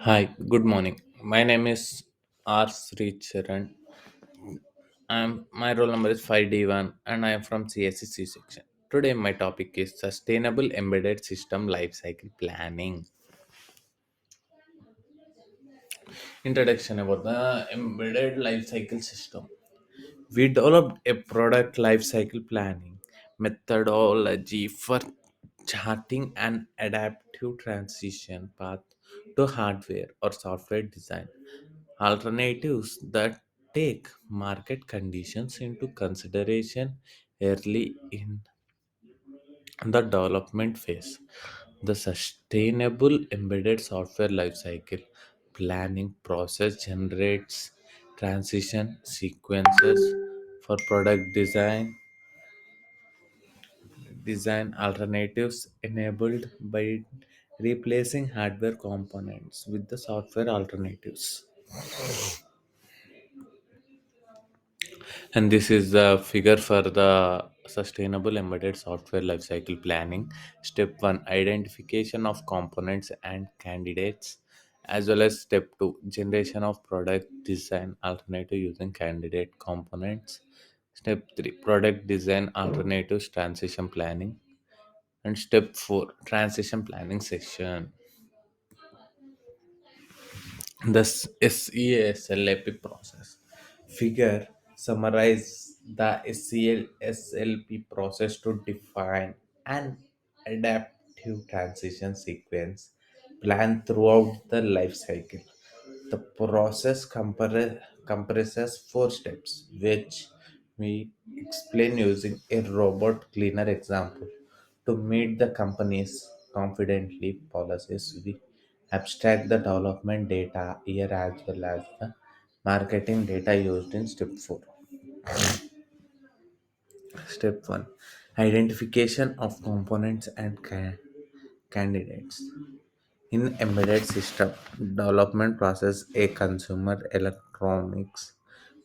Hi, good morning. My name is R. Sricharan. My roll number is 5D1 and I am from CSC section. Today my topic is Sustainable Embedded System Lifecycle Planning. Introduction about the embedded lifecycle system. We developed a product lifecycle planning methodology for charting an adaptive transition path to hardware or software design alternatives that take market conditions into consideration early in the development phase. The sustainable embedded software lifecycle planning process generates transition sequences for product design alternatives enabled by replacing hardware components with the software alternatives. And this is the figure for the sustainable embedded software lifecycle planning. Step 1, identification of components and candidates, as well as step 2, generation of product design alternative using candidate components. Step 3, product design alternatives transition planning. And step 4, transition planning session. The SESLP process. Figure summarize the SELP process to define an adaptive transition sequence plan throughout the life cycle. The process compresses four steps, which we explain using a robot cleaner example. To meet the company's confidently policies, we abstract the development data here as well as the marketing data used in step 4. Step 1, identification of components and candidates. In embedded system development process, a consumer electronics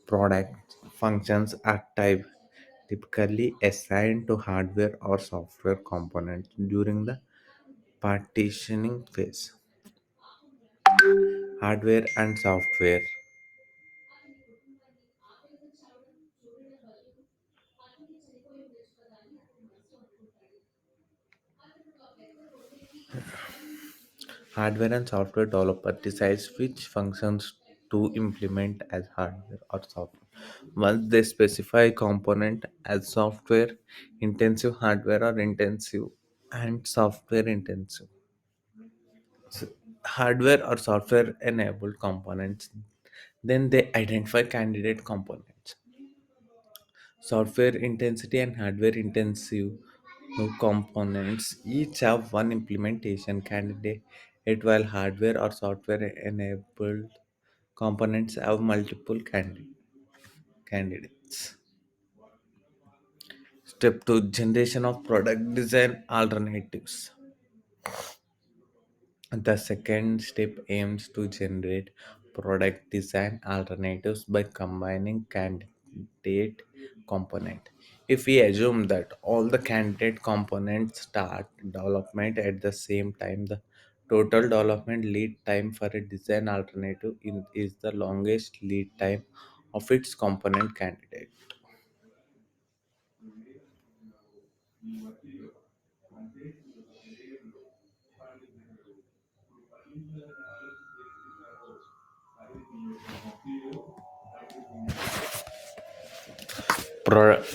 product functions are typically assigned to hardware or software components during the partitioning phase. Hardware and software. Hardware and software developer decides which functions to implement as hardware or software. Once they specify component as software intensive, hardware or intensive, and software intensive. Hardware or software enabled components, then they identify candidate components. Software intensity and hardware intensive components each have one implementation candidate, while hardware or software enabled components have multiple candidates. Step 2, generation of product design alternatives. The second step aims to generate product design alternatives by combining candidate component. If we assume that all the candidate components start development at the same time, the total development lead time for a design alternative is the longest lead time of its component candidate.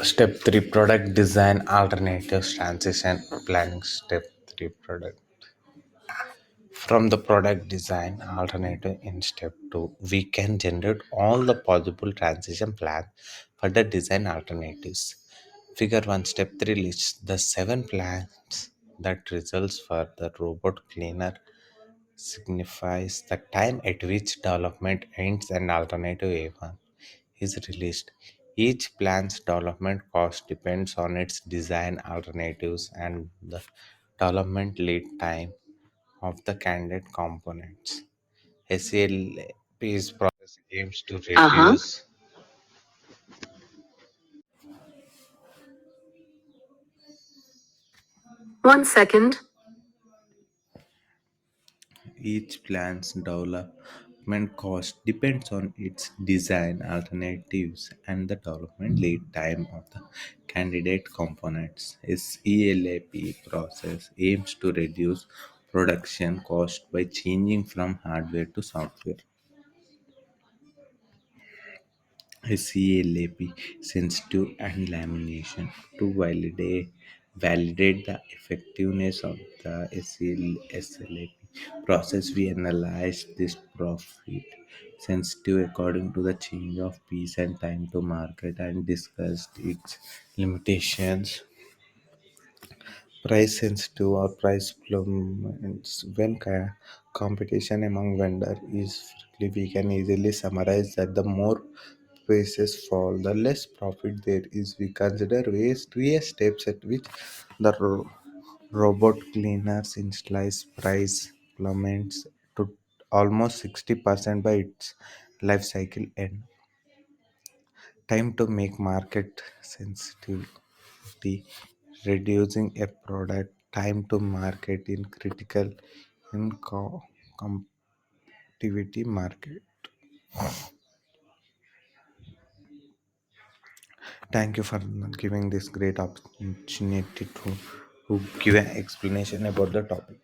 Step 3, product design alternatives transition planning. Step 3, product. From the product design alternative in step 2, we can generate all the possible transition plans for the design alternatives. Figure 1, step 3 lists the 7 plans that results for the robot cleaner signifies the time at which development ends and alternative A1 is released. Each plan's development cost depends on its design alternatives and the development lead time of the candidate components. SLP's process aims to reduce One second. Each plan's development cost depends on its design alternatives and the development lead time of the candidate components. Its ELAP process aims to reduce production cost by changing from hardware to software. CLAP sensitive and lamination to validate the effectiveness of the SLAP process. We analyze this profit sensitive according to the change of piece and time to market and discussed its limitations. Price sensitive or price plummets when competition among vendor is free, we can easily summarize that the more prices fall, the less profit there is. We consider various steps at which the robot cleaners initialize price plummets to almost 60% by its life cycle end. Time to make market sensitivity, reducing a product time to market in critical in competitive market. Thank you for giving this great opportunity to give an explanation about the topic.